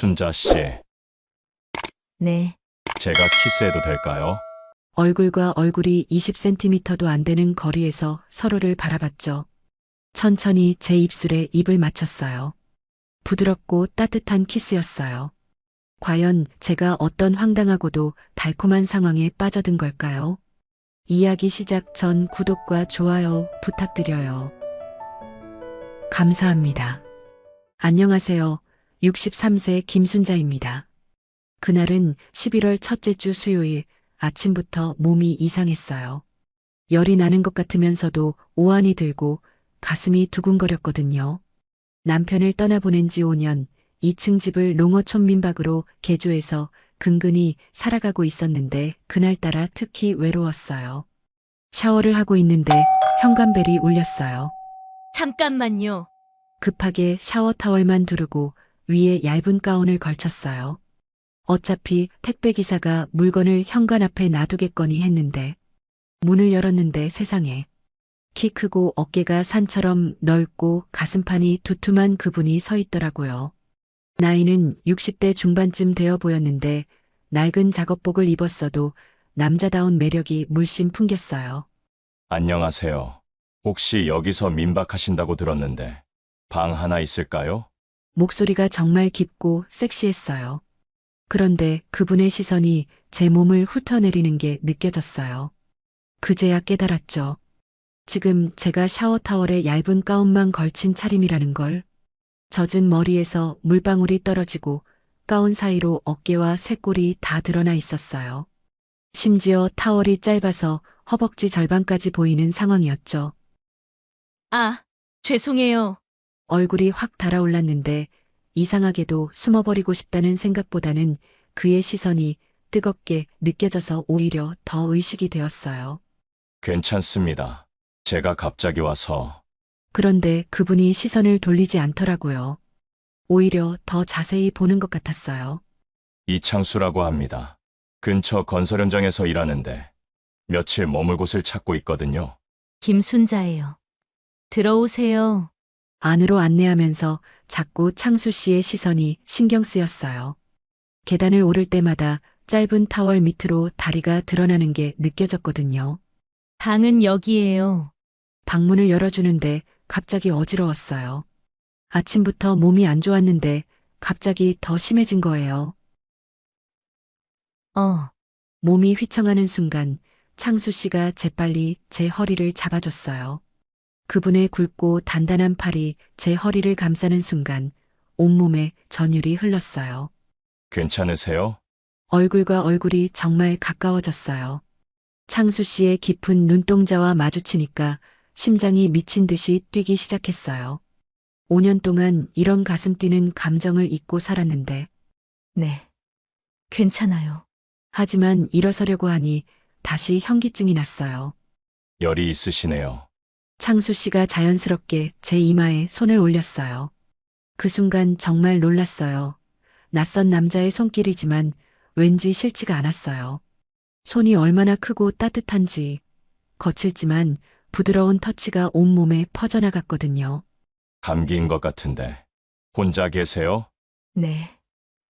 순자 씨, 네. 제가 키스해도 될까요? 얼굴과 얼굴이 20cm도 안 되는 거리에서 서로를 바라봤죠. 천천히 제 입술에 입을 맞췄어요. 부드럽고 따뜻한 키스였어요. 과연 제가 어떤 황당하고도 달콤한 상황에 빠져든 걸까요? 이야기 시작 전 구독과 좋아요 부탁드려요. 감사합니다. 안녕하세요. 63세 김순자입니다. 그날은 11월 첫째 주 수요일 아침부터 몸이 이상했어요. 열이 나는 것 같으면서도 오한이 들고 가슴이 두근거렸거든요. 남편을 떠나보낸 지 5년, 2층 집을 농어촌 민박으로 개조해서 근근히 살아가고 있었는데 그날따라 특히 외로웠어요. 샤워를 하고 있는데 현관벨이 울렸어요. 잠깐만요. 급하게 샤워 타월만 두르고 위에 얇은 가운을 걸쳤어요. 어차피 택배기사가 물건을 현관 앞에 놔두겠거니 했는데 문을 열었는데 세상에 키 크고 어깨가 산처럼 넓고 가슴판이 두툼한 그분이 서 있더라고요. 나이는 60대 중반쯤 되어 보였는데 낡은 작업복을 입었어도 남자다운 매력이 물씬 풍겼어요. 안녕하세요. 혹시 여기서 민박하신다고 들었는데 방 하나 있을까요? 목소리가 정말 깊고 섹시했어요. 그런데 그분의 시선이 제 몸을 훑어내리는 게 느껴졌어요. 그제야 깨달았죠. 지금 제가 샤워 타월에 얇은 가운만 걸친 차림이라는 걸. 젖은 머리에서 물방울이 떨어지고 가운 사이로 어깨와 쇄골이 다 드러나 있었어요. 심지어 타월이 짧아서 허벅지 절반까지 보이는 상황이었죠. 아, 죄송해요. 얼굴이 확 달아올랐는데 이상하게도 숨어버리고 싶다는 생각보다는 그의 시선이 뜨겁게 느껴져서 오히려 더 의식이 되었어요. 괜찮습니다. 제가 갑자기 와서 그런데 그분이 시선을 돌리지 않더라고요. 오히려 더 자세히 보는 것 같았어요. 이창수라고 합니다. 근처 건설 현장에서 일하는데 며칠 머물 곳을 찾고 있거든요. 김순자예요. 들어오세요. 안으로 안내하면서 자꾸 창수 씨의 시선이 신경 쓰였어요. 계단을 오를 때마다 짧은 타월 밑으로 다리가 드러나는 게 느껴졌거든요. 방은 여기예요. 방문을 열어주는데 갑자기 어지러웠어요. 아침부터 몸이 안 좋았는데 갑자기 더 심해진 거예요. 몸이 휘청하는 순간 창수 씨가 재빨리 제 허리를 잡아줬어요. 그분의 굵고 단단한 팔이 제 허리를 감싸는 순간 온몸에 전율이 흘렀어요. 괜찮으세요? 얼굴과 얼굴이 정말 가까워졌어요. 창수 씨의 깊은 눈동자와 마주치니까 심장이 미친 듯이 뛰기 시작했어요. 5년 동안 이런 가슴 뛰는 감정을 잊고 살았는데, 네. 괜찮아요. 하지만 일어서려고 하니 다시 현기증이 났어요. 열이 있으시네요. 창수 씨가 자연스럽게 제 이마에 손을 올렸어요. 그 순간 정말 놀랐어요. 낯선 남자의 손길이지만 왠지 싫지가 않았어요. 손이 얼마나 크고 따뜻한지 거칠지만 부드러운 터치가 온몸에 퍼져나갔거든요. 감기인 것 같은데 혼자 계세요? 네.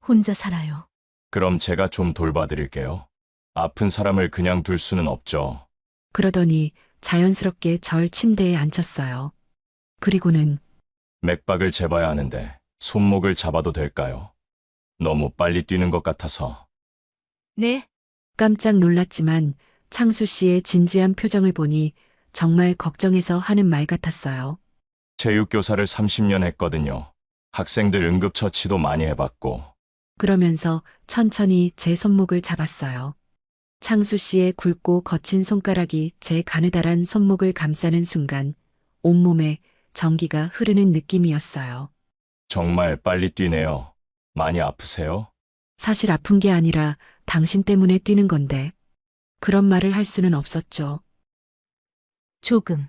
혼자 살아요. 그럼 제가 좀 돌봐드릴게요. 아픈 사람을 그냥 둘 수는 없죠. 그러더니 자연스럽게 절 침대에 앉혔어요. 그리고는 맥박을 재봐야 하는데 손목을 잡아도 될까요? 너무 빨리 뛰는 것 같아서. 네. 깜짝 놀랐지만 창수 씨의 진지한 표정을 보니 정말 걱정해서 하는 말 같았어요. 체육교사를 30년 했거든요. 학생들 응급처치도 많이 해봤고. 그러면서 천천히 제 손목을 잡았어요. 창수 씨의 굵고 거친 손가락이 제 가느다란 손목을 감싸는 순간 온몸에 전기가 흐르는 느낌이었어요. 정말 빨리 뛰네요. 많이 아프세요? 사실 아픈 게 아니라 당신 때문에 뛰는 건데 그런 말을 할 수는 없었죠. 조금.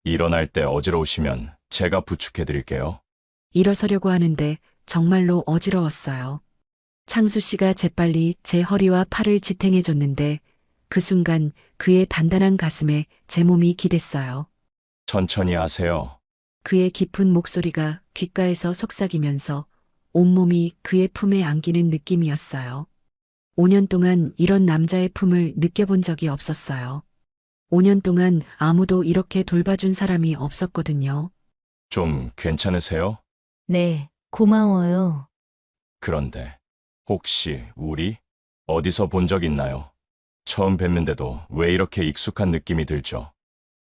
일어날 때 어지러우시면 제가 부축해드릴게요. 일어서려고 하는데 정말로 어지러웠어요. 창수 씨가 재빨리 제 허리와 팔을 지탱해 줬는데 그 순간 그의 단단한 가슴에 제 몸이 기댔어요. 천천히 하세요. 그의 깊은 목소리가 귓가에서 속삭이면서 온몸이 그의 품에 안기는 느낌이었어요. 5년 동안 이런 남자의 품을 느껴본 적이 없었어요. 5년 동안 아무도 이렇게 돌봐준 사람이 없었거든요. 좀 괜찮으세요? 네, 고마워요. 그런데 혹시 우리 어디서 본 적 있나요? 처음 뵙는데도 왜 이렇게 익숙한 느낌이 들죠?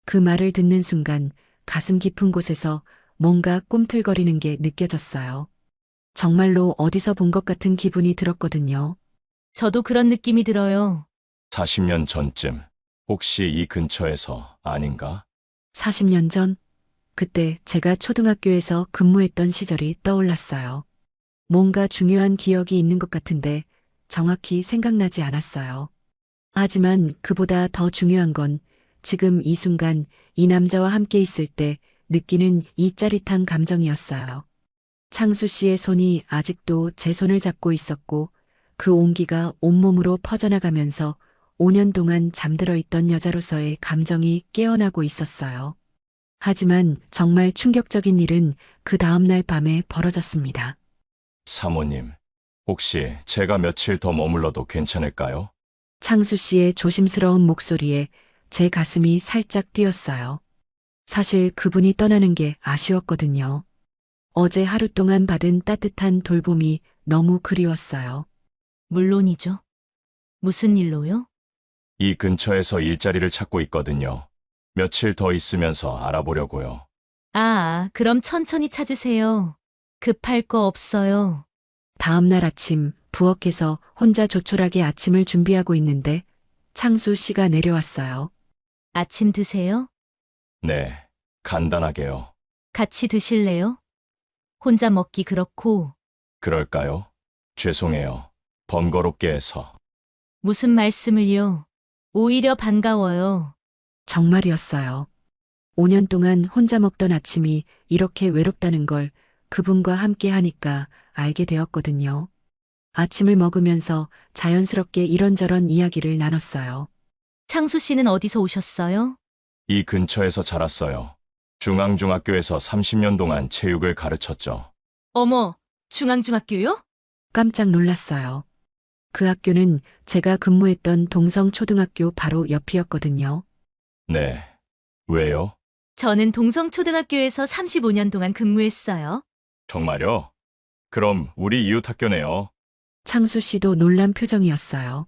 그 말을 듣는 순간 가슴 깊은 곳에서 뭔가 꿈틀거리는 게 느껴졌어요. 정말로 어디서 본 것 같은 기분이 들었거든요. 저도 그런 느낌이 들어요. 40년 전쯤 혹시 이 근처에서 아닌가? 40년 전, 그때 제가 초등학교에서 근무했던 시절이 떠올랐어요. 뭔가 중요한 기억이 있는 것 같은데 정확히 생각나지 않았어요. 하지만 그보다 더 중요한 건 지금 이 순간 이 남자와 함께 있을 때 느끼는 이 짜릿한 감정이었어요. 창수 씨의 손이 아직도 제 손을 잡고 있었고 그 온기가 온몸으로 퍼져나가면서 5년 동안 잠들어 있던 여자로서의 감정이 깨어나고 있었어요. 하지만 정말 충격적인 일은 그 다음날 밤에 벌어졌습니다. 사모님, 혹시 제가 며칠 더 머물러도 괜찮을까요? 창수 씨의 조심스러운 목소리에 제 가슴이 살짝 뛰었어요. 사실 그분이 떠나는 게 아쉬웠거든요. 어제 하루 동안 받은 따뜻한 돌봄이 너무 그리웠어요. 물론이죠. 무슨 일로요? 이 근처에서 일자리를 찾고 있거든요. 며칠 더 있으면서 알아보려고요. 그럼 천천히 찾으세요. 급할 거 없어요. 다음 날 아침 부엌에서 혼자 조촐하게 아침을 준비하고 있는데 창수 씨가 내려왔어요. 아침 드세요? 네, 간단하게요. 같이 드실래요? 혼자 먹기 그렇고, 그럴까요? 죄송해요. 번거롭게 해서. 무슨 말씀을요? 오히려 반가워요. 정말이었어요. 5년 동안 혼자 먹던 아침이 이렇게 외롭다는 걸 그분과 함께 하니까 알게 되었거든요. 아침을 먹으면서 자연스럽게 이런저런 이야기를 나눴어요. 창수 씨는 어디서 오셨어요? 이 근처에서 자랐어요. 중앙중학교에서 30년 동안 체육을 가르쳤죠. 어머, 중앙중학교요? 깜짝 놀랐어요. 그 학교는 제가 근무했던 동성초등학교 바로 옆이었거든요. 네. 왜요? 저는 동성초등학교에서 35년 동안 근무했어요. 정말요? 그럼 우리 이웃 학교네요. 창수 씨도 놀란 표정이었어요.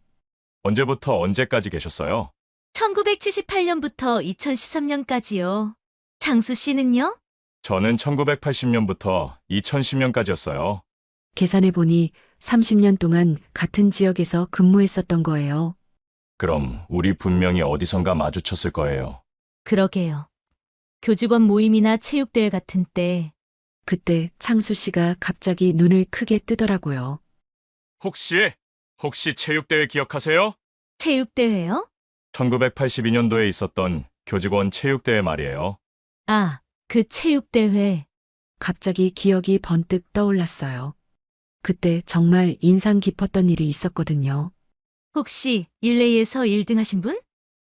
언제부터 언제까지 계셨어요? 1978년부터 2013년까지요. 장수 씨는요? 저는 1980년부터 2010년까지였어요. 계산해보니 30년 동안 같은 지역에서 근무했었던 거예요. 그럼 우리 분명히 어디선가 마주쳤을 거예요. 그러게요. 교직원 모임이나 체육대회 같은 때 그때 창수 씨가 갑자기 눈을 크게 뜨더라고요. 혹시 체육대회 기억하세요? 체육대회요? 1982년도에 있었던 교직원 체육대회 말이에요. 그 체육대회. 갑자기 기억이 번뜩 떠올랐어요. 그때 정말 인상 깊었던 일이 있었거든요. 혹시 릴레이에서 1등 하신 분?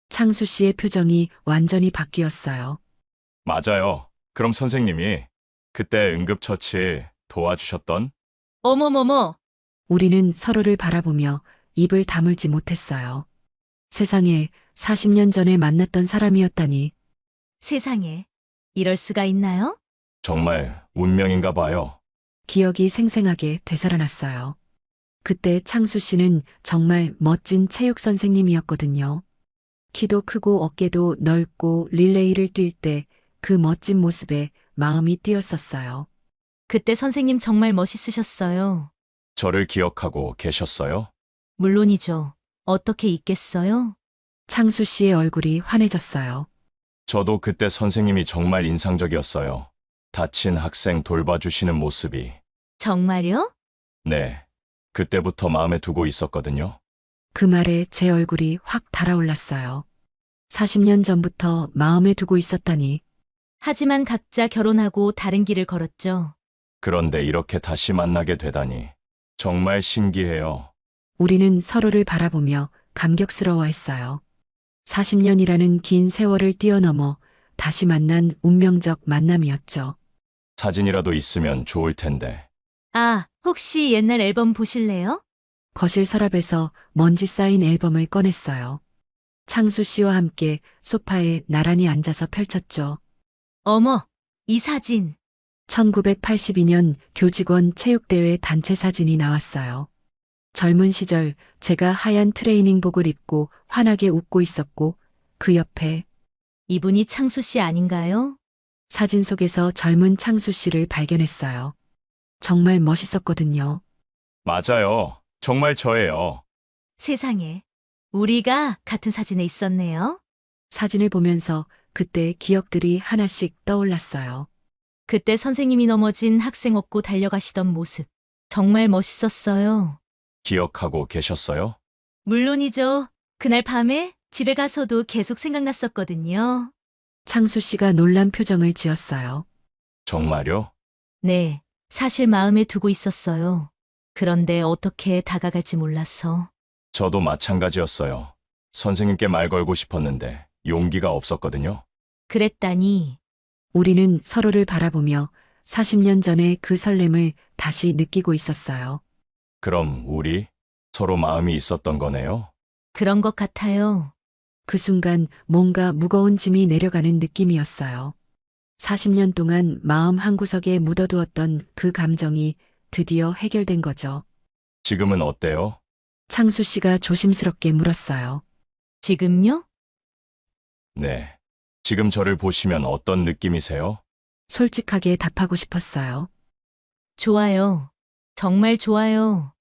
창수 씨의 표정이 완전히 바뀌었어요. 맞아요. 그럼 선생님이 그때 응급처치 도와주셨던? 어머머머, 우리는 서로를 바라보며 입을 다물지 못했어요. 세상에 40년 전에 만났던 사람이었다니. 세상에. 이럴 수가 있나요? 정말 운명인가 봐요. 기억이 생생하게 되살아났어요. 그때 창수 씨는 정말 멋진 체육 선생님이었거든요. 키도 크고 어깨도 넓고 릴레이를 뛸 때 그 멋진 모습에 마음이 뛰었었어요. 그때 선생님 정말 멋있으셨어요. 저를 기억하고 계셨어요? 물론이죠. 어떻게 있겠어요? 창수 씨의 얼굴이 환해졌어요. 저도 그때 선생님이 정말 인상적이었어요. 다친 학생 돌봐주시는 모습이. 정말요? 네. 그때부터 마음에 두고 있었거든요. 그 말에 제 얼굴이 확 달아올랐어요. 40년 전부터 마음에 두고 있었다니. 하지만 각자 결혼하고 다른 길을 걸었죠. 그런데 이렇게 다시 만나게 되다니. 정말 신기해요. 우리는 서로를 바라보며 감격스러워했어요. 40년이라는 긴 세월을 뛰어넘어 다시 만난 운명적 만남이었죠. 사진이라도 있으면 좋을 텐데. 혹시 옛날 앨범 보실래요? 거실 서랍에서 먼지 쌓인 앨범을 꺼냈어요. 창수 씨와 함께 소파에 나란히 앉아서 펼쳤죠. 어머, 이 사진. 1982년 교직원 체육대회 단체 사진이 나왔어요. 젊은 시절 제가 하얀 트레이닝복을 입고 환하게 웃고 있었고 그 옆에 이분이 창수 씨 아닌가요? 사진 속에서 젊은 창수 씨를 발견했어요. 정말 멋있었거든요. 맞아요. 정말 저예요. 세상에. 우리가 같은 사진에 있었네요. 사진을 보면서 그때 기억들이 하나씩 떠올랐어요. 그때 선생님이 넘어진 학생 업고 달려가시던 모습. 정말 멋있었어요. 기억하고 계셨어요? 물론이죠. 그날 밤에 집에 가서도 계속 생각났었거든요. 창수 씨가 놀란 표정을 지었어요. 정말요? 네, 사실 마음에 두고 있었어요. 그런데 어떻게 다가갈지 몰라서. 저도 마찬가지였어요. 선생님께 말 걸고 싶었는데 용기가 없었거든요. 그랬다니. 우리는 서로를 바라보며 40년 전의 그 설렘을 다시 느끼고 있었어요. 그럼 우리 서로 마음이 있었던 거네요? 그런 것 같아요. 그 순간 뭔가 무거운 짐이 내려가는 느낌이었어요. 40년 동안 마음 한구석에 묻어두었던 그 감정이 드디어 해결된 거죠. 지금은 어때요? 창수 씨가 조심스럽게 물었어요. 지금요? 네. 지금 저를 보시면 어떤 느낌이세요? 솔직하게 답하고 싶었어요. 좋아요. 정말 좋아요.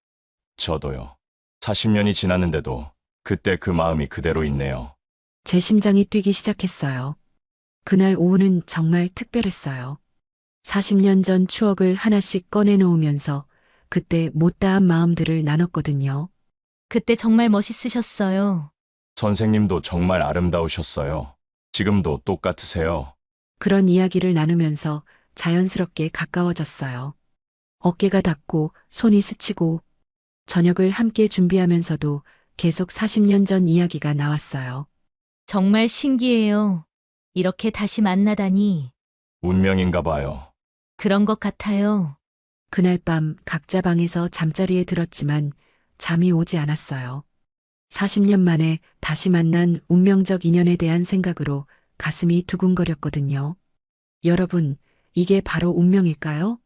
저도요. 40년이 지났는데도 그때 그 마음이 그대로 있네요. 제 심장이 뛰기 시작했어요. 그날 오후는 정말 특별했어요. 40년 전 추억을 하나씩 꺼내놓으면서 그때 못다한 마음들을 나눴거든요. 그때 정말 멋있으셨어요. 선생님도 정말 아름다우셨어요. 지금도 똑같으세요. 그런 이야기를 나누면서 자연스럽게 가까워졌어요. 어깨가 닿고 손이 스치고 저녁을 함께 준비하면서도 계속 40년 전 이야기가 나왔어요. 정말 신기해요. 이렇게 다시 만나다니. 운명인가 봐요. 그런 것 같아요. 그날 밤 각자 방에서 잠자리에 들었지만 잠이 오지 않았어요. 40년 만에 다시 만난 운명적 인연에 대한 생각으로 가슴이 두근거렸거든요. 여러분, 이게 바로 운명일까요?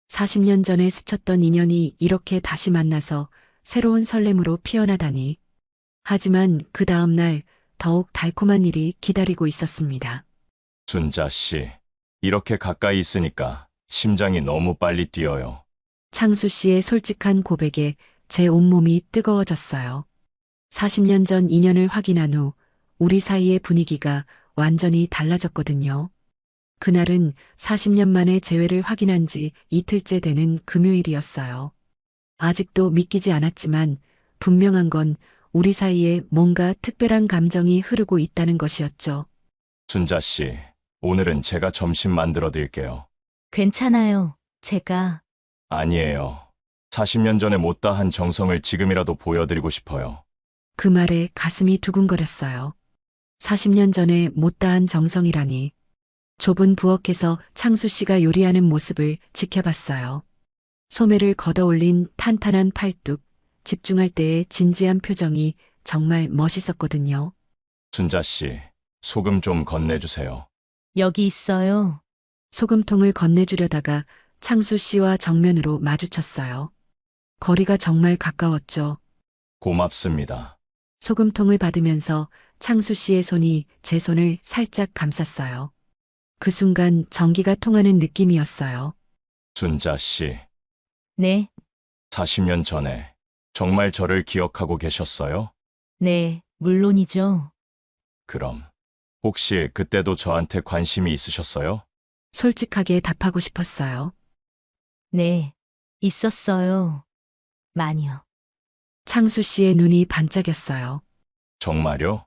40년 전에 스쳤던 인연이 이렇게 다시 만나서 새로운 설렘으로 피어나다니. 하지만 그 다음날 더욱 달콤한 일이 기다리고 있었습니다. 순자 씨, 이렇게 가까이 있으니까 심장이 너무 빨리 뛰어요. 창수 씨의 솔직한 고백에 제 온몸이 뜨거워졌어요. 40년 전 인연을 확인한 후 우리 사이의 분위기가 완전히 달라졌거든요. 그날은 40년 만에 재회를 확인한 지 이틀째 되는 금요일이었어요. 아직도 믿기지 않았지만 분명한 건 우리 사이에 뭔가 특별한 감정이 흐르고 있다는 것이었죠. 순자 씨, 오늘은 제가 점심 만들어 드릴게요. 괜찮아요. 제가. 아니에요. 40년 전에 못다한 정성을 지금이라도 보여드리고 싶어요. 그 말에 가슴이 두근거렸어요. 40년 전에 못다한 정성이라니. 좁은 부엌에서 창수 씨가 요리하는 모습을 지켜봤어요. 소매를 걷어올린 탄탄한 팔뚝, 집중할 때의 진지한 표정이 정말 멋있었거든요. 순자 씨, 소금 좀 건네주세요. 여기 있어요. 소금통을 건네주려다가 창수 씨와 정면으로 마주쳤어요. 거리가 정말 가까웠죠. 고맙습니다. 소금통을 받으면서 창수 씨의 손이 제 손을 살짝 감쌌어요. 그 순간 전기가 통하는 느낌이었어요. 순자 씨, 네, 40년 전에 정말 저를 기억하고 계셨어요? 네, 물론이죠. 그럼 혹시 그때도 저한테 관심이 있으셨어요? 솔직하게 답하고 싶었어요. 네, 있었어요. 많이요. 창수 씨의 눈이 반짝였어요. 정말요?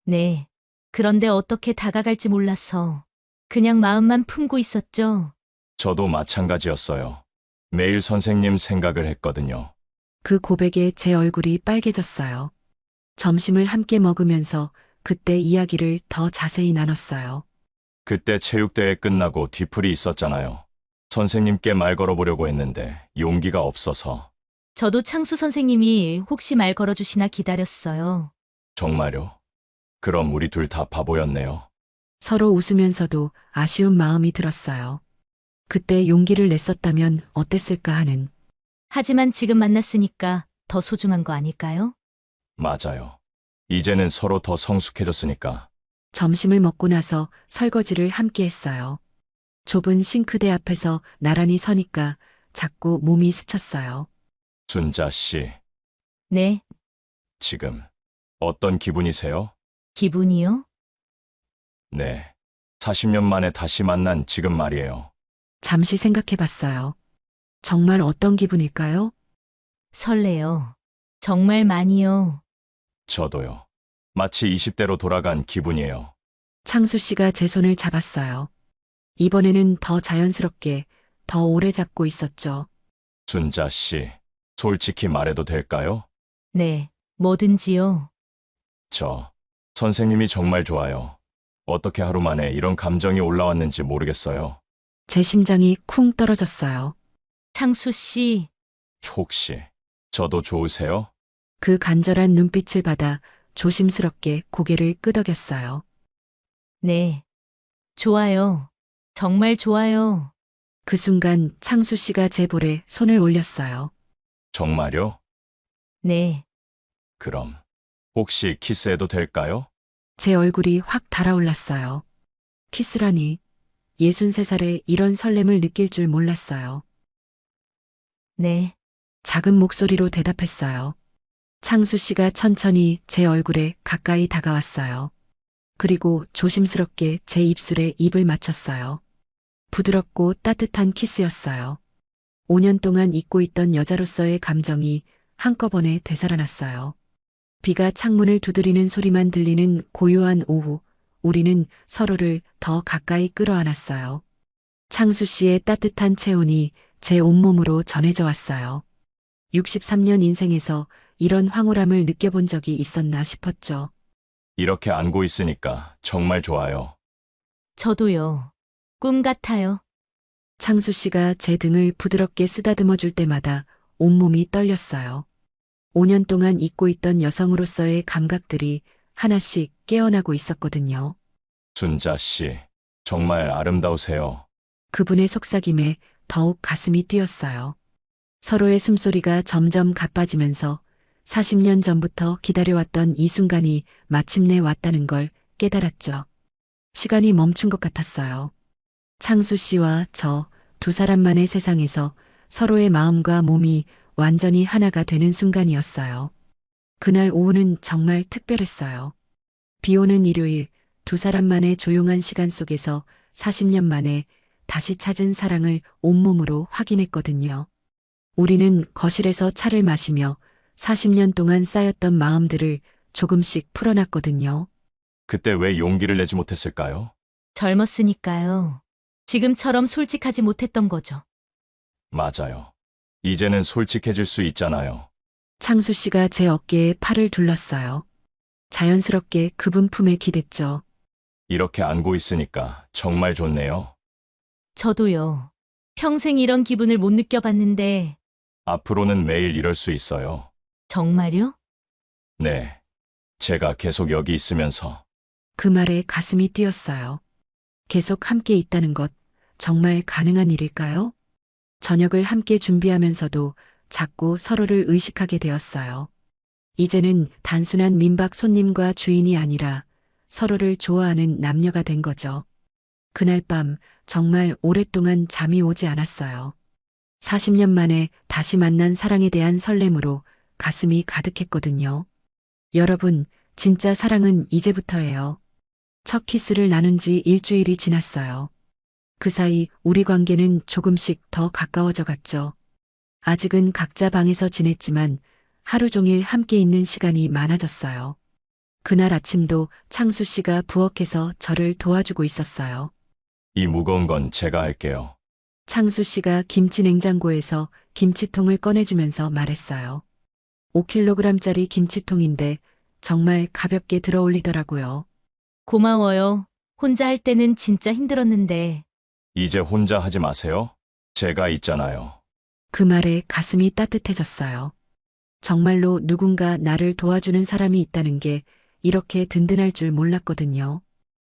네. 그런데 어떻게 다가갈지 몰라서 그냥 마음만 품고 있었죠. 저도 마찬가지였어요. 매일 선생님 생각을 했거든요. 그 고백에 제 얼굴이 빨개졌어요. 점심을 함께 먹으면서 그때 이야기를 더 자세히 나눴어요. 그때 체육대회 끝나고 뒤풀이 있었잖아요. 선생님께 말 걸어보려고 했는데 용기가 없어서. 저도 창수 선생님이 혹시 말 걸어주시나 기다렸어요. 정말요? 그럼 우리 둘 다 바보였네요. 서로 웃으면서도 아쉬운 마음이 들었어요. 그때 용기를 냈었다면 어땠을까 하는. 하지만 지금 만났으니까 더 소중한 거 아닐까요? 맞아요. 이제는 서로 더 성숙해졌으니까. 점심을 먹고 나서 설거지를 함께 했어요. 좁은 싱크대 앞에서 나란히 서니까 자꾸 몸이 스쳤어요. 순자 씨, 네, 지금 어떤 기분이세요? 기분이요? 네. 40년 만에 다시 만난 지금 말이에요. 잠시 생각해 봤어요. 정말 어떤 기분일까요? 설레요. 정말 많이요. 저도요. 마치 20대로 돌아간 기분이에요. 창수 씨가 제 손을 잡았어요. 이번에는 더 자연스럽게, 더 오래 잡고 있었죠. 순자 씨, 솔직히 말해도 될까요? 네, 뭐든지요. 저, 선생님이 정말 좋아요. 어떻게 하루 만에 이런 감정이 올라왔는지 모르겠어요. 제 심장이 쿵 떨어졌어요. 창수 씨, 혹시, 저도 좋으세요? 그 간절한 눈빛을 받아 조심스럽게 고개를 끄덕였어요. 네. 좋아요. 정말 좋아요. 그 순간 창수 씨가 제 볼에 손을 올렸어요. 정말요? 네. 그럼, 혹시 키스해도 될까요? 제 얼굴이 확 달아올랐어요. 키스라니, 63살에 이런 설렘을 느낄 줄 몰랐어요. 네. 작은 목소리로 대답했어요. 창수 씨가 천천히 제 얼굴에 가까이 다가왔어요. 그리고 조심스럽게 제 입술에 입을 맞췄어요. 부드럽고 따뜻한 키스였어요. 5년 동안 잊고 있던 여자로서의 감정이 한꺼번에 되살아났어요. 비가 창문을 두드리는 소리만 들리는 고요한 오후, 우리는 서로를 더 가까이 끌어안았어요. 창수 씨의 따뜻한 체온이 제 온몸으로 전해져 왔어요. 63년 인생에서 이런 황홀함을 느껴본 적이 있었나 싶었죠. 이렇게 안고 있으니까 정말 좋아요. 저도요. 꿈 같아요. 창수 씨가 제 등을 부드럽게 쓰다듬어 줄 때마다 온몸이 떨렸어요. 5년 동안 잊고 있던 여성으로서의 감각들이 하나씩 깨어나고 있었거든요. 순자 씨, 정말 아름다우세요. 그분의 속삭임에 더욱 가슴이 뛰었어요. 서로의 숨소리가 점점 가빠지면서 40년 전부터 기다려왔던 이 순간이 마침내 왔다는 걸 깨달았죠. 시간이 멈춘 것 같았어요. 창수 씨와 저 두 사람만의 세상에서 서로의 마음과 몸이 완전히 하나가 되는 순간이었어요. 그날 오후는 정말 특별했어요. 비 오는 일요일, 두 사람만의 조용한 시간 속에서 40년 만에 다시 찾은 사랑을 온몸으로 확인했거든요. 우리는 거실에서 차를 마시며 40년 동안 쌓였던 마음들을 조금씩 풀어놨거든요. 그때 왜 용기를 내지 못했을까요? 젊었으니까요. 지금처럼 솔직하지 못했던 거죠. 맞아요. 이제는 솔직해질 수 있잖아요. 창수 씨가 제 어깨에 팔을 둘렀어요. 자연스럽게 그분 품에 기댔죠. 이렇게 안고 있으니까 정말 좋네요. 저도요. 평생 이런 기분을 못 느껴봤는데, 앞으로는 매일 이럴 수 있어요. 정말요? 네. 제가 계속 여기 있으면서 그 말에 가슴이 뛰었어요. 계속 함께 있다는 것 정말 가능한 일일까요? 저녁을 함께 준비하면서도 자꾸 서로를 의식하게 되었어요. 이제는 단순한 민박 손님과 주인이 아니라 서로를 좋아하는 남녀가 된 거죠. 그날 밤 정말 오랫동안 잠이 오지 않았어요. 40년 만에 다시 만난 사랑에 대한 설렘으로 가슴이 가득했거든요. 여러분, 진짜 사랑은 이제부터예요. 첫 키스를 나눈 지 일주일이 지났어요. 그 사이 우리 관계는 조금씩 더 가까워져 갔죠. 아직은 각자 방에서 지냈지만 하루 종일 함께 있는 시간이 많아졌어요. 그날 아침도 창수 씨가 부엌에서 저를 도와주고 있었어요. 이 무거운 건 제가 할게요. 창수 씨가 김치 냉장고에서 김치통을 꺼내주면서 말했어요. 5kg짜리 김치통인데 정말 가볍게 들어올리더라고요. 고마워요. 혼자 할 때는 진짜 힘들었는데, 이제 혼자 하지 마세요. 제가 있잖아요. 그 말에 가슴이 따뜻해졌어요. 정말로 누군가 나를 도와주는 사람이 있다는 게 이렇게 든든할 줄 몰랐거든요.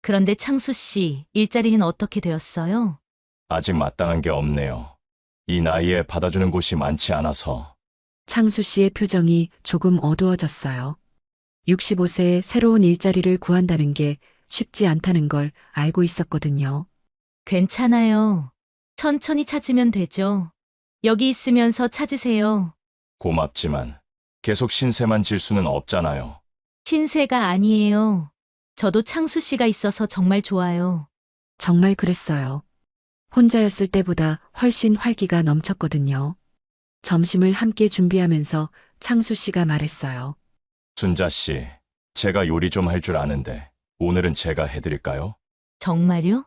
그런데 창수 씨, 일자리는 어떻게 되었어요? 아직 마땅한 게 없네요. 이 나이에 받아주는 곳이 많지 않아서. 창수 씨의 표정이 조금 어두워졌어요. 65세에 새로운 일자리를 구한다는 게 쉽지 않다는 걸 알고 있었거든요. 괜찮아요. 천천히 찾으면 되죠. 여기 있으면서 찾으세요. 고맙지만 계속 신세만 질 수는 없잖아요. 신세가 아니에요. 저도 창수 씨가 있어서 정말 좋아요. 정말 그랬어요. 혼자였을 때보다 훨씬 활기가 넘쳤거든요. 점심을 함께 준비하면서 창수 씨가 말했어요. 순자 씨, 제가 요리 좀 할 줄 아는데 오늘은 제가 해드릴까요? 정말요?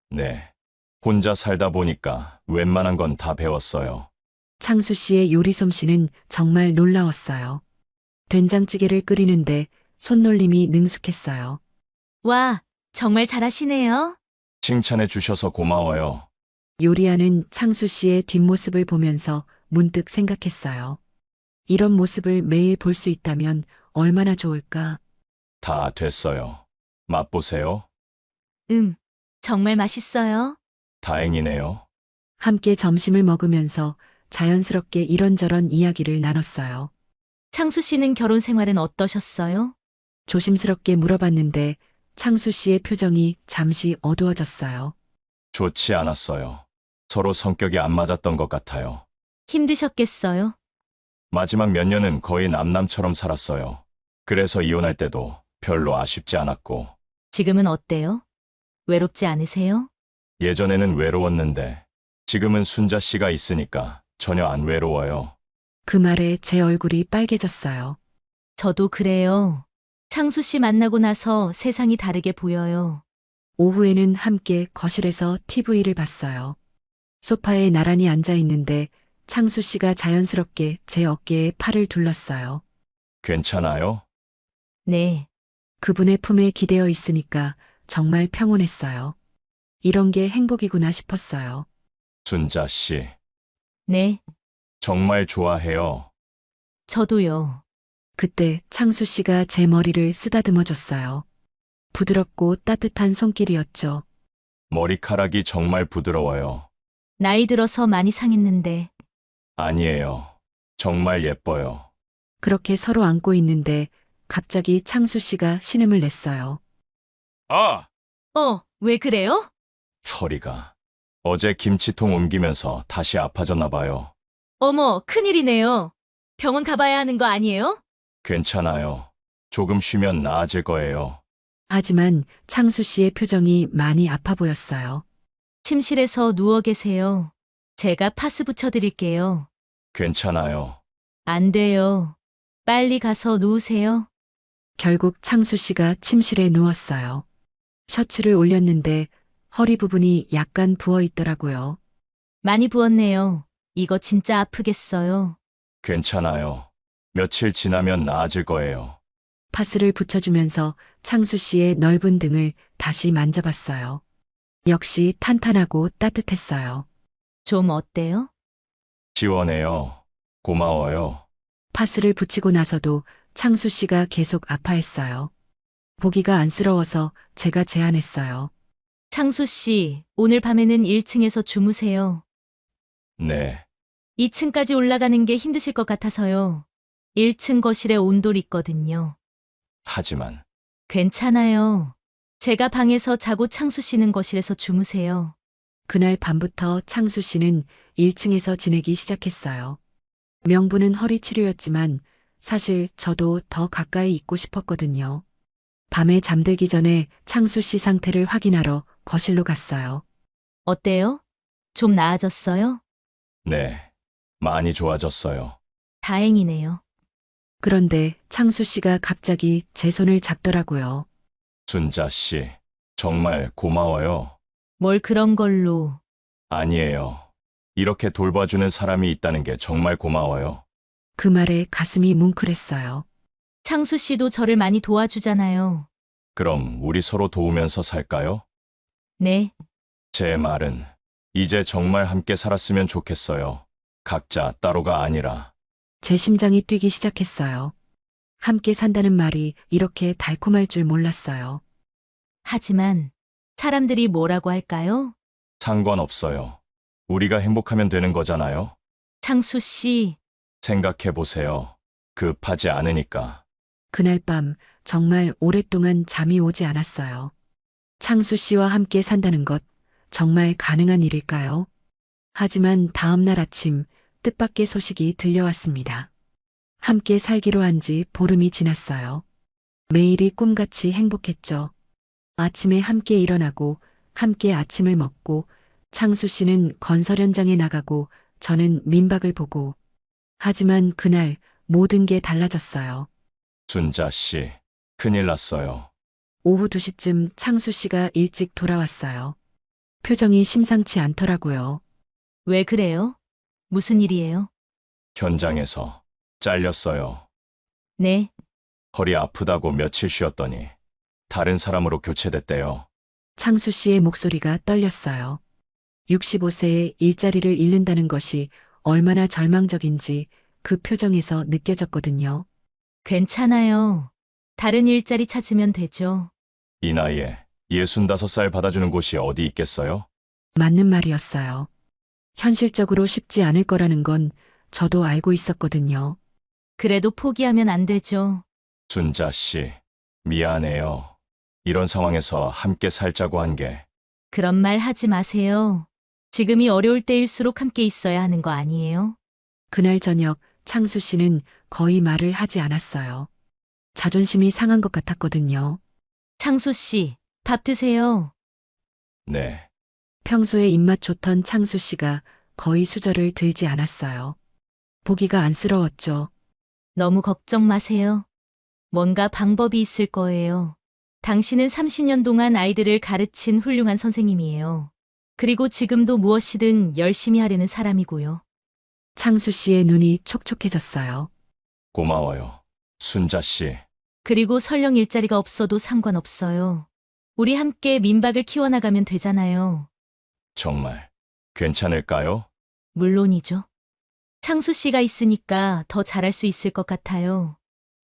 네. 혼자 살다 보니까 웬만한 건 다 배웠어요. 창수 씨의 요리 솜씨는 정말 놀라웠어요. 된장찌개를 끓이는데 손놀림이 능숙했어요. 와, 정말 잘하시네요. 칭찬해 주셔서 고마워요. 요리하는 창수 씨의 뒷모습을 보면서 문득 생각했어요. 이런 모습을 매일 볼 수 있다면 얼마나 좋을까? 다 됐어요. 맛보세요. 정말 맛있어요. 다행이네요. 함께 점심을 먹으면서 자연스럽게 이런저런 이야기를 나눴어요. 창수 씨는 결혼 생활은 어떠셨어요? 조심스럽게 물어봤는데 창수 씨의 표정이 잠시 어두워졌어요. 좋지 않았어요. 서로 성격이 안 맞았던 것 같아요. 힘드셨겠어요? 마지막 몇 년은 거의 남남처럼 살았어요. 그래서 이혼할 때도 별로 아쉽지 않았고, 지금은 어때요? 외롭지 않으세요? 예전에는 외로웠는데, 지금은 순자 씨가 있으니까 전혀 안 외로워요. 그 말에 제 얼굴이 빨개졌어요. 저도 그래요. 창수 씨 만나고 나서 세상이 다르게 보여요. 오후에는 함께 거실에서 TV를 봤어요. 소파에 나란히 앉아 있는데 창수 씨가 자연스럽게 제 어깨에 팔을 둘렀어요. 괜찮아요? 네, 그분의 품에 기대어 있으니까 정말 평온했어요. 이런 게 행복이구나 싶었어요. 순자 씨, 네, 정말 좋아해요. 저도요. 그때 창수 씨가 제 머리를 쓰다듬어 줬어요. 부드럽고 따뜻한 손길이었죠. 머리카락이 정말 부드러워요. 나이 들어서 많이 상했는데, 아니에요. 정말 예뻐요. 그렇게 서로 안고 있는데 갑자기 창수 씨가 신음을 냈어요. 아! 왜 그래요? 허리가. 어제 김치통 옮기면서 다시 아파졌나 봐요. 어머, 큰일이네요. 병원 가봐야 하는 거 아니에요? 괜찮아요. 조금 쉬면 나아질 거예요. 하지만 창수 씨의 표정이 많이 아파 보였어요. 침실에서 누워 계세요. 제가 파스 붙여드릴게요. 괜찮아요. 안 돼요. 빨리 가서 누우세요. 결국 창수 씨가 침실에 누웠어요. 셔츠를 올렸는데 허리 부분이 약간 부어 있더라고요. 많이 부었네요. 이거 진짜 아프겠어요. 괜찮아요. 며칠 지나면 나아질 거예요. 파스를 붙여주면서 창수 씨의 넓은 등을 다시 만져봤어요. 역시 탄탄하고 따뜻했어요. 좀 어때요? 지원해요. 고마워요. 파스를 붙이고 나서도 창수 씨가 계속 아파했어요. 보기가 안쓰러워서 제가 제안했어요. 창수 씨, 오늘 밤에는 1층에서 주무세요. 네. 2층까지 올라가는 게 힘드실 것 같아서요. 1층 거실에 온돌 있거든요. 하지만 괜찮아요. 제가 방에서 자고 창수 씨는 거실에서 주무세요. 그날 밤부터 창수 씨는 1층에서 지내기 시작했어요. 명분은 허리 치료였지만 사실 저도 더 가까이 있고 싶었거든요. 밤에 잠들기 전에 창수 씨 상태를 확인하러 거실로 갔어요. 어때요? 좀 나아졌어요? 네. 많이 좋아졌어요. 다행이네요. 그런데 창수 씨가 갑자기 제 손을 잡더라고요. 순자 씨, 정말 고마워요. 뭘 그런 걸로. 아니에요. 이렇게 돌봐주는 사람이 있다는 게 정말 고마워요. 그 말에 가슴이 뭉클했어요. 창수 씨도 저를 많이 도와주잖아요. 그럼 우리 서로 도우면서 살까요? 네, 제 말은 이제 정말 함께 살았으면 좋겠어요. 각자 따로가 아니라. 제 심장이 뛰기 시작했어요. 함께 산다는 말이 이렇게 달콤할 줄 몰랐어요. 하지만 사람들이 뭐라고 할까요? 상관없어요. 우리가 행복하면 되는 거잖아요. 창수 씨, 생각해 보세요. 급하지 않으니까. 그날 밤 정말 오랫동안 잠이 오지 않았어요. 창수 씨와 함께 산다는 것 정말 가능한 일일까요? 하지만 다음 날 아침 뜻밖의 소식이 들려왔습니다. 함께 살기로 한 지 보름이 지났어요. 매일이 꿈같이 행복했죠. 아침에 함께 일어나고 함께 아침을 먹고 창수 씨는 건설 현장에 나가고 저는 민박을 보고. 하지만 그날 모든 게 달라졌어요. 순자 씨, 큰일 났어요. 오후 2시쯤 창수 씨가 일찍 돌아왔어요. 표정이 심상치 않더라고요. 왜 그래요? 무슨 일이에요? 현장에서 잘렸어요. 네, 허리 아프다고 며칠 쉬었더니 다른 사람으로 교체됐대요. 창수 씨의 목소리가 떨렸어요. 65세에 일자리를 잃는다는 것이 얼마나 절망적인지 그 표정에서 느껴졌거든요. 괜찮아요. 다른 일자리 찾으면 되죠. 이 나이에 65살 받아주는 곳이 어디 있겠어요? 맞는 말이었어요. 현실적으로 쉽지 않을 거라는 건 저도 알고 있었거든요. 그래도 포기하면 안 되죠. 순자 씨, 미안해요. 이런 상황에서 함께 살자고 한 게 그런 말 하지 마세요. 지금이 어려울 때일수록 함께 있어야 하는 거 아니에요? 그날 저녁 창수 씨는 거의 말을 하지 않았어요. 자존심이 상한 것 같았거든요. 창수 씨, 밥 드세요. 네, 평소에 입맛 좋던 창수 씨가 거의 수저를 들지 않았어요. 보기가 안쓰러웠죠. 너무 걱정 마세요. 뭔가 방법이 있을 거예요. 당신은 30년 동안 아이들을 가르친 훌륭한 선생님이에요. 그리고 지금도 무엇이든 열심히 하려는 사람이고요. 창수 씨의 눈이 촉촉해졌어요. 고마워요. 순자 씨, 그리고 설령 일자리가 없어도 상관없어요. 우리 함께 민박을 키워나가면 되잖아요. 정말 괜찮을까요? 물론이죠. 창수 씨가 있으니까 더 잘할 수 있을 것 같아요.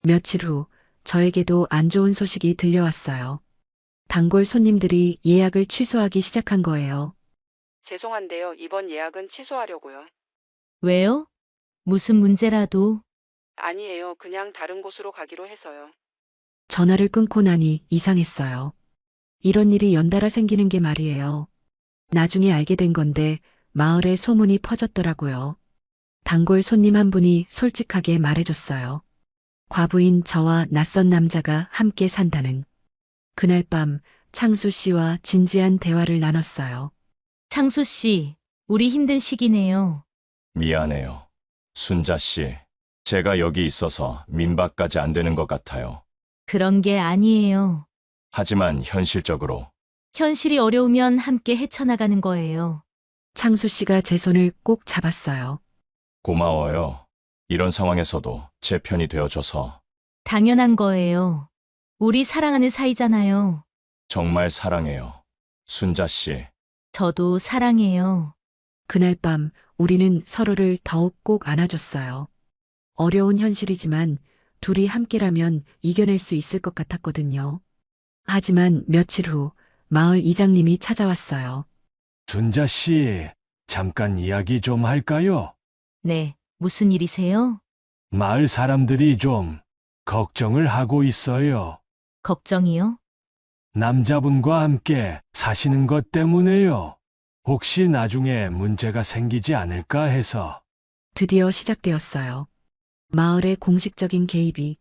며칠 후 저에게도 안 좋은 소식이 들려왔어요. 단골 손님들이 예약을 취소하기 시작한 거예요. 죄송한데요. 이번 예약은 취소하려고요. 왜요? 무슨 문제라도. 아니에요. 그냥 다른 곳으로 가기로 해서요. 전화를 끊고 나니 이상했어요. 이런 일이 연달아 생기는 게 말이에요. 나중에 알게 된 건데 마을에 소문이 퍼졌더라고요. 단골 손님 한 분이 솔직하게 말해줬어요. 과부인 저와 낯선 남자가 함께 산다는. 그날 밤 창수 씨와 진지한 대화를 나눴어요. 창수 씨, 우리 힘든 시기네요. 미안해요. 순자 씨, 제가 여기 있어서 민박까지 안 되는 것 같아요. 그런 게 아니에요. 하지만 현실적으로 현실이 어려우면 함께 헤쳐나가는 거예요. 창수 씨가 제 손을 꼭 잡았어요. 고마워요. 이런 상황에서도 제 편이 되어줘서 당연한 거예요. 우리 사랑하는 사이잖아요. 정말 사랑해요. 순자 씨, 저도 사랑해요. 그날 밤 우리는 서로를 더욱 꼭 안아줬어요. 어려운 현실이지만 둘이 함께라면 이겨낼 수 있을 것 같았거든요. 하지만 며칠 후 마을 이장님이 찾아왔어요. 준자 씨, 잠깐 이야기 좀 할까요? 네, 무슨 일이세요? 마을 사람들이 좀 걱정을 하고 있어요. 걱정이요? 남자분과 함께 사시는 것 때문에요. 혹시 나중에 문제가 생기지 않을까 해서. 드디어 시작되었어요. 마을의 공식적인 개입이.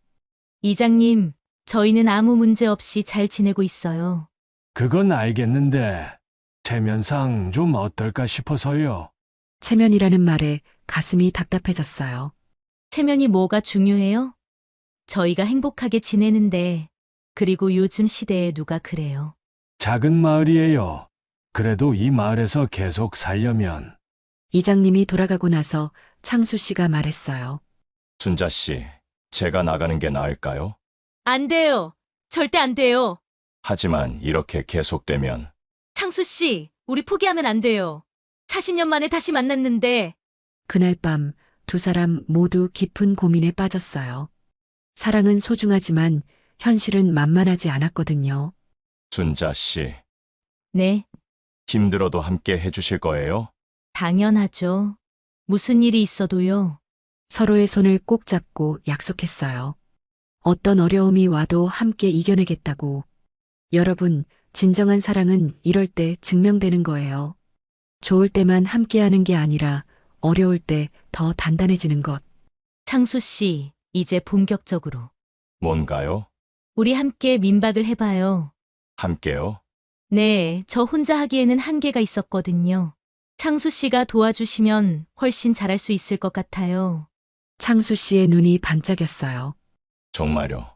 이장님, 저희는 아무 문제 없이 잘 지내고 있어요. 그건 알겠는데, 체면상 좀 어떨까 싶어서요. 체면이라는 말에 가슴이 답답해졌어요. 체면이 뭐가 중요해요? 저희가 행복하게 지내는데, 그리고 요즘 시대에 누가 그래요? 작은 마을이에요. 그래도 이 마을에서 계속 살려면 이장님이 돌아가고 나서 창수 씨가 말했어요. 순자 씨, 제가 나가는 게 나을까요? 안 돼요. 절대 안 돼요. 하지만 이렇게 계속되면 창수 씨, 우리 포기하면 안 돼요. 40년 만에 다시 만났는데 그날 밤 두 사람 모두 깊은 고민에 빠졌어요. 사랑은 소중하지만 현실은 만만하지 않았거든요. 순자 씨, 네, 힘들어도 함께 해주실 거예요? 당연하죠. 무슨 일이 있어도요. 서로의 손을 꼭 잡고 약속했어요. 어떤 어려움이 와도 함께 이겨내겠다고. 여러분, 진정한 사랑은 이럴 때 증명되는 거예요. 좋을 때만 함께하는 게 아니라 어려울 때 더 단단해지는 것. 창수 씨, 이제 본격적으로. 뭔가요? 우리 함께 민박을 해봐요. 함께요? 네, 저 혼자 하기에는 한계가 있었거든요. 창수 씨가 도와주시면 훨씬 잘할 수 있을 것 같아요. 창수 씨의 눈이 반짝였어요. 정말요?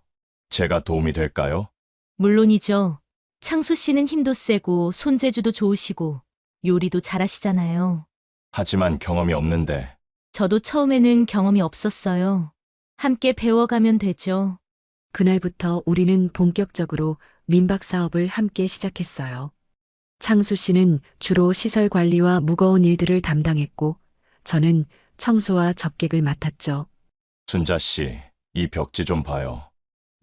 제가 도움이 될까요? 물론이죠. 창수 씨는 힘도 세고 손재주도 좋으시고 요리도 잘하시잖아요. 하지만 경험이 없는데 저도 처음에는 경험이 없었어요. 함께 배워가면 되죠. 그날부터 우리는 본격적으로 민박 사업을 함께 시작했어요. 창수 씨는 주로 시설 관리와 무거운 일들을 담당했고, 저는 청소와 접객을 맡았죠. 순자 씨, 이 벽지 좀 봐요.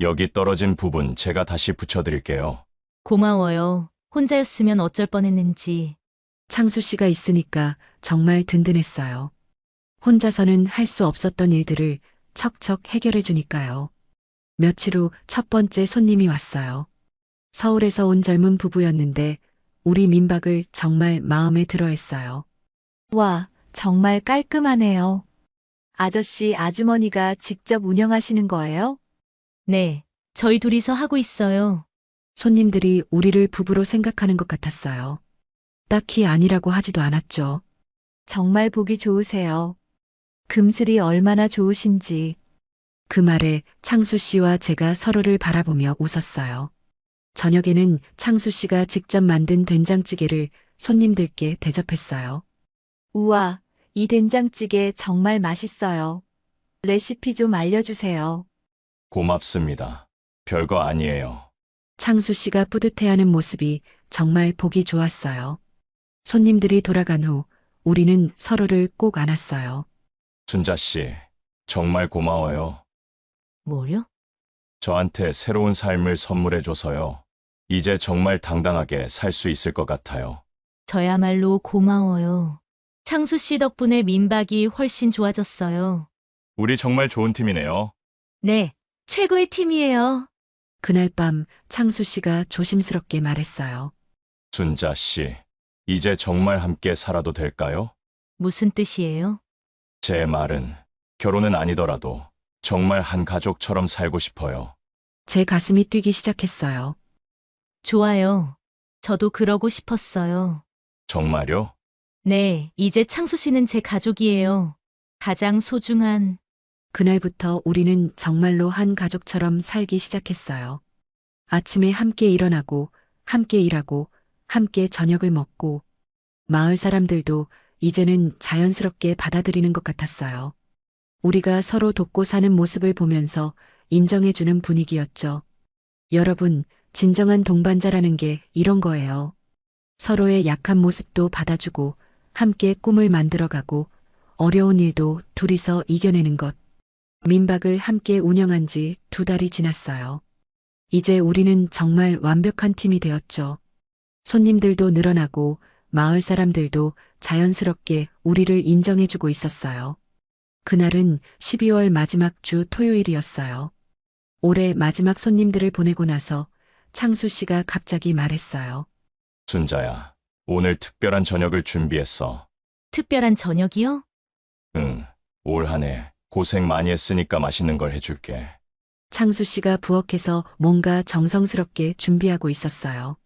여기 떨어진 부분 제가 다시 붙여드릴게요. 고마워요. 혼자였으면 어쩔 뻔했는지. 창수 씨가 있으니까 정말 든든했어요. 혼자서는 할 수 없었던 일들을 척척 해결해 주니까요. 며칠 후 첫 번째 손님이 왔어요. 서울에서 온 젊은 부부였는데 우리 민박을 정말 마음에 들어 했어요. 와, 정말 깔끔하네요. 아저씨, 아주머니가 직접 운영하시는 거예요? 네, 저희 둘이서 하고 있어요. 손님들이 우리를 부부로 생각하는 것 같았어요. 딱히 아니라고 하지도 않았죠. 정말 보기 좋으세요. 금슬이 얼마나 좋으신지. 그 말에 창수 씨와 제가 서로를 바라보며 웃었어요. 저녁에는 창수 씨가 직접 만든 된장찌개를 손님들께 대접했어요. 우와, 이 된장찌개 정말 맛있어요. 레시피 좀 알려주세요. 고맙습니다. 별거 아니에요. 창수 씨가 뿌듯해하는 모습이 정말 보기 좋았어요. 손님들이 돌아간 후 우리는 서로를 꼭 안았어요. 순자 씨, 정말 고마워요. 뭐요? 저한테 새로운 삶을 선물해줘서요. 이제 정말 당당하게 살 수 있을 것 같아요. 저야말로 고마워요. 창수 씨 덕분에 민박이 훨씬 좋아졌어요. 우리 정말 좋은 팀이네요. 네, 최고의 팀이에요. 그날 밤 창수 씨가 조심스럽게 말했어요. 순자 씨, 이제 정말 함께 살아도 될까요? 무슨 뜻이에요? 제 말은 결혼은 아니더라도 정말 한 가족처럼 살고 싶어요. 제 가슴이 뛰기 시작했어요. 좋아요. 저도 그러고 싶었어요. 정말요? 네, 이제 창수 씨는 제 가족이에요. 가장 소중한. 그날부터 우리는 정말로 한 가족처럼 살기 시작했어요. 아침에 함께 일어나고, 함께 일하고, 함께 저녁을 먹고, 마을 사람들도 이제는 자연스럽게 받아들이는 것 같았어요. 우리가 서로 돕고 사는 모습을 보면서 인정해주는 분위기였죠. 여러분, 진정한 동반자라는 게 이런 거예요. 서로의 약한 모습도 받아주고, 함께 꿈을 만들어가고, 어려운 일도 둘이서 이겨내는 것. 민박을 함께 운영한 지 2달이 지났어요. 이제 우리는 정말 완벽한 팀이 되었죠. 손님들도 늘어나고 마을 사람들도 자연스럽게 우리를 인정해주고 있었어요. 그날은 12월 마지막 주 토요일이었어요. 올해 마지막 손님들을 보내고 나서 창수 씨가 갑자기 말했어요. 순자야, 오늘 특별한 저녁을 준비했어. 특별한 저녁이요? 응, 올 한 해 고생 많이 했으니까 맛있는 걸 해줄게. 창수 씨가 부엌에서 뭔가 정성스럽게 준비하고 있었어요.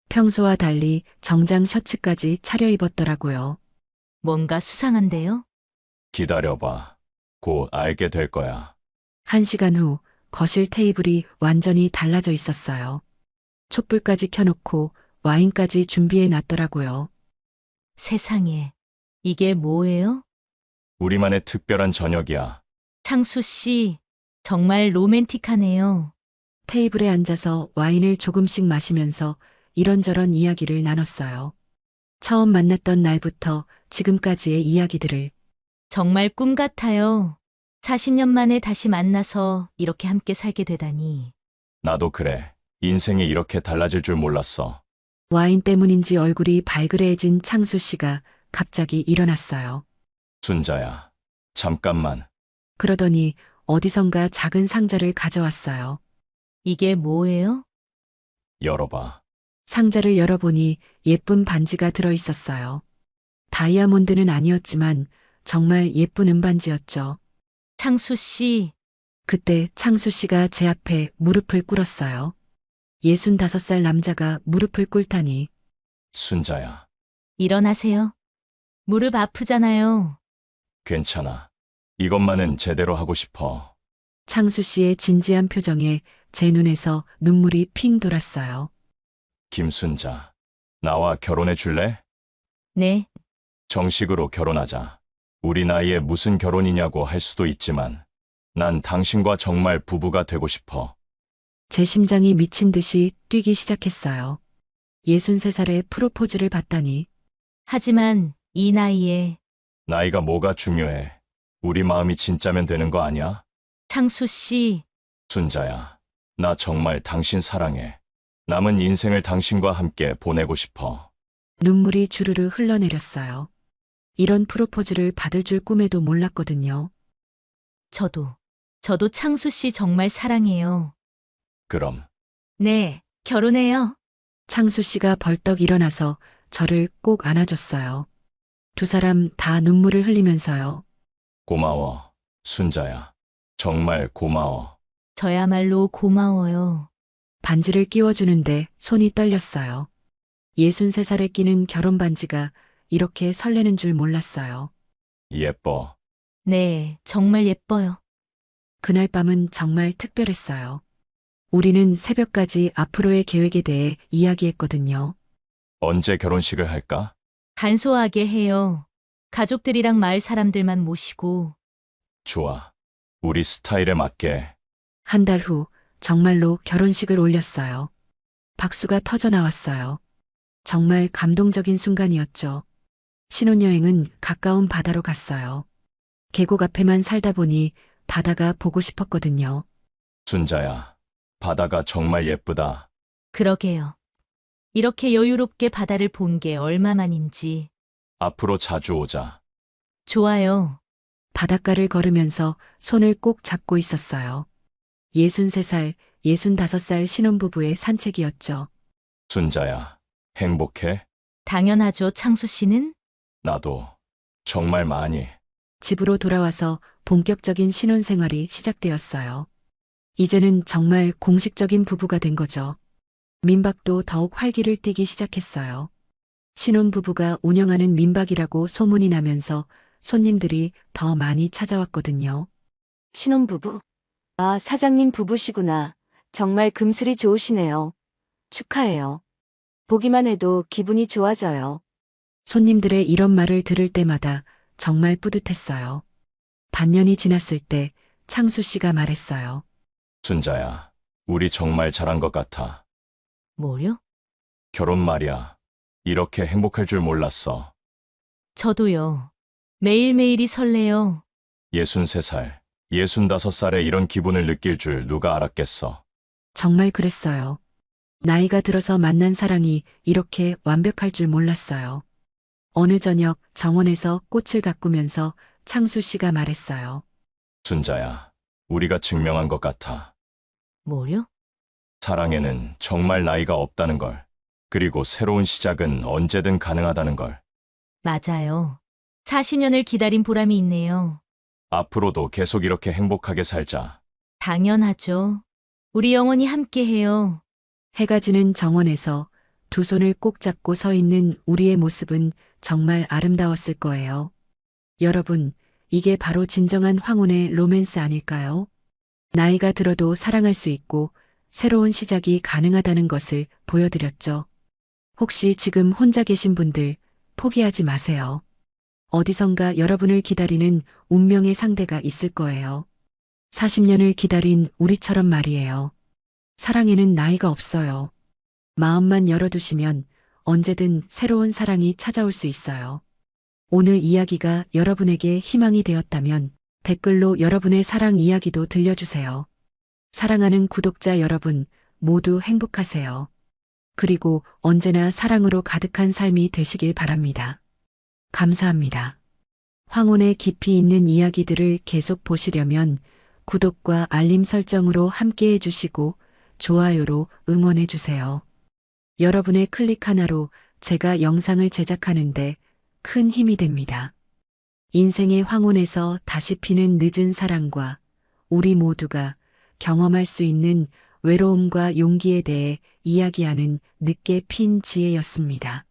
평소와 달리 정장 셔츠까지 차려입었더라고요. 뭔가 수상한데요? 기다려봐. 곧 알게 될 거야. 1시간 후 거실 테이블이 완전히 달라져 있었어요. 촛불까지 켜놓고 와인까지 준비해 놨더라고요. 세상에. 이게 뭐예요? 우리만의 특별한 저녁이야. 창수 씨, 정말 로맨틱하네요. 테이블에 앉아서 와인을 조금씩 마시면서 이런저런 이야기를 나눴어요. 처음 만났던 날부터 지금까지의 이야기들을. 정말 꿈 같아요. 40년 만에 다시 만나서 이렇게 함께 살게 되다니. 나도 그래. 인생이 이렇게 달라질 줄 몰랐어. 와인 때문인지 얼굴이 발그레해진 창수 씨가 갑자기 일어났어요. 순자야. 잠깐만. 그러더니 어디선가 작은 상자를 가져왔어요. 이게 뭐예요? 열어봐. 상자를 열어보니 예쁜 반지가 들어 있었어요. 다이아몬드는 아니었지만 정말 예쁜 은반지였죠. 창수 씨, 그때 창수 씨가 제 앞에 무릎을 꿇었어요. 65살 남자가 무릎을 꿇다니. 순자야. 일어나세요. 무릎 아프잖아요. 괜찮아. 이것만은 제대로 하고 싶어. 창수 씨의 진지한 표정에 제 눈에서 눈물이 핑 돌았어요. 김순자. 나와 결혼해 줄래? 네, 정식으로 결혼하자. 우리 나이에 무슨 결혼이냐고 할 수도 있지만 난 당신과 정말 부부가 되고 싶어. 제 심장이 미친 듯이 뛰기 시작했어요. 63살의 프로포즈를 받다니. 하지만 이 나이에 나이가 뭐가 중요해. 우리 마음이 진짜면 되는 거 아니야? 창수 씨, 순자야. 나 정말 당신 사랑해. 남은 인생을 당신과 함께 보내고 싶어. 눈물이 주르르 흘러내렸어요. 이런 프로포즈를 받을 줄 꿈에도 몰랐거든요. 저도 창수 씨 정말 사랑해요. 그럼 네, 결혼해요. 창수 씨가 벌떡 일어나서 저를 꼭 안아줬어요. 두 사람 다 눈물을 흘리면서요. 고마워. 순자야. 정말 고마워. 저야말로 고마워요. 반지를 끼워주는데 손이 떨렸어요. 63살에 끼는 결혼 반지가 이렇게 설레는 줄 몰랐어요. 예뻐. 네, 정말 예뻐요. 그날 밤은 정말 특별했어요. 우리는 새벽까지 앞으로의 계획에 대해 이야기했거든요. 언제 결혼식을 할까? 간소하게 해요. 가족들이랑 마을 사람들만 모시고. 좋아. 우리 스타일에 맞게. 한 달 후 정말로 결혼식을 올렸어요. 박수가 터져 나왔어요. 정말 감동적인 순간이었죠. 신혼여행은 가까운 바다로 갔어요. 계곡 앞에만 살다 보니 바다가 보고 싶었거든요. 순자야. 바다가 정말 예쁘다. 그러게요. 이렇게 여유롭게 바다를 본 게 얼마만인지. 앞으로 자주 오자. 좋아요. 바닷가를 걸으면서 손을 꼭 잡고 있었어요. 63살, 65살 신혼부부의 산책이었죠. 순자야. 행복해? 당연하죠, 창수 씨는? 나도. 정말 많이. 집으로 돌아와서 본격적인 신혼생활이 시작되었어요. 이제는 정말 공식적인 부부가 된 거죠. 민박도 더욱 활기를 띠기 시작했어요. 신혼부부가 운영하는 민박이라고 소문이 나면서 손님들이 더 많이 찾아왔거든요. 신혼부부? 아, 사장님 부부시구나. 정말 금슬이 좋으시네요. 축하해요. 보기만 해도 기분이 좋아져요. 손님들의 이런 말을 들을 때마다 정말 뿌듯했어요. 반년이 지났을 때 창수 씨가 말했어요. 순자야. 우리 정말 잘한 것 같아. 뭐요? 결혼 말이야. 이렇게 행복할 줄 몰랐어. 저도요. 매일매일이 설레요. 63살, 65살에 이런 기분을 느낄 줄 누가 알았겠어. 정말 그랬어요. 나이가 들어서 만난 사랑이 이렇게 완벽할 줄 몰랐어요. 어느 저녁 정원에서 꽃을 가꾸면서 창수 씨가 말했어요. 순자야. 우리가 증명한 것 같아. 뭐요? 사랑에는 정말 나이가 없다는 걸. 그리고 새로운 시작은 언제든 가능하다는 걸. 맞아요. 40년을 기다린 보람이 있네요. 앞으로도 계속 이렇게 행복하게 살자. 당연하죠. 우리 영원히 함께해요. 해가 지는 정원에서 두 손을 꼭 잡고 서 있는 우리의 모습은 정말 아름다웠을 거예요. 여러분, 이게 바로 진정한 황혼의 로맨스 아닐까요? 나이가 들어도 사랑할 수 있고 새로운 시작이 가능하다는 것을 보여드렸죠. 혹시 지금 혼자 계신 분들 포기하지 마세요. 어디선가 여러분을 기다리는 운명의 상대가 있을 거예요. 40년을 기다린 우리처럼 말이에요. 사랑에는 나이가 없어요. 마음만 열어두시면 언제든 새로운 사랑이 찾아올 수 있어요. 오늘 이야기가 여러분에게 희망이 되었다면 댓글로 여러분의 사랑 이야기도 들려주세요. 사랑하는 구독자 여러분, 모두 행복하세요. 그리고 언제나 사랑으로 가득한 삶이 되시길 바랍니다. 감사합니다. 황혼의 깊이 있는 이야기들을 계속 보시려면 구독과 알림 설정으로 함께 해주시고 좋아요로 응원해주세요. 여러분의 클릭 하나로 제가 영상을 제작하는데 큰 힘이 됩니다. 인생의 황혼에서 다시 피는 늦은 사랑과 우리 모두가 경험할 수 있는 외로움과 용기에 대해 이야기하는 늦게 핀 지혜였습니다.